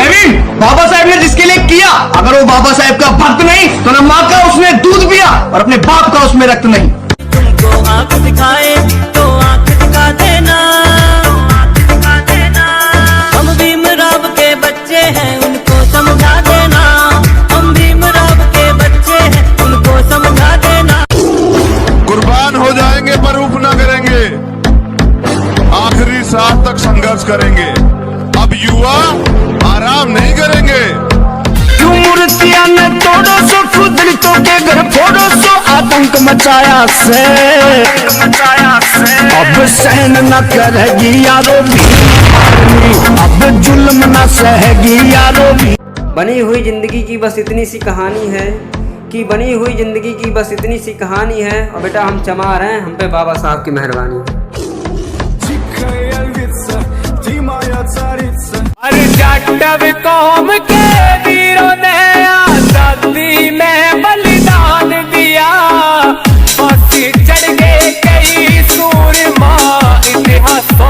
नवीन, बाबा साहब ने जिसके लिए किया, अगर वो बाबा साहब का भक्त नहीं तो न माँ का उसने दूध पिया और अपने बाप का उसमें रक्त नहीं। तुमको आंख दिखाए तो आंख दिखा देना, हम भीमराव के बच्चे हैं उनको समझा देना, हम भीमराव के बच्चे हैं उनको समझा देना। कुर्बान हो जाएंगे पर उफ न करेंगे, आखिरी सांस तक संघर्ष करेंगे। अब युवा आराम नहीं करेंगे। क्यों मूर्तियां ने तोड़ो सो, खुदलितों के घर फोड़ो सो, आतंक मचाया से अब सहन न करेगी यारो भी, अब जुल्म न सहेगी यारो भी। बनी हुई जिंदगी की बस इतनी सी कहानी है कि बनी हुई जिंदगी की बस इतनी सी कहानी है। और बेटा हम चमार हैं, हम पे बाबा साहब की मेहरबानी है। अरे जाटव कौम के वीरों ने आजादी में बलिदान दिया, फांसी चढ़ गए कई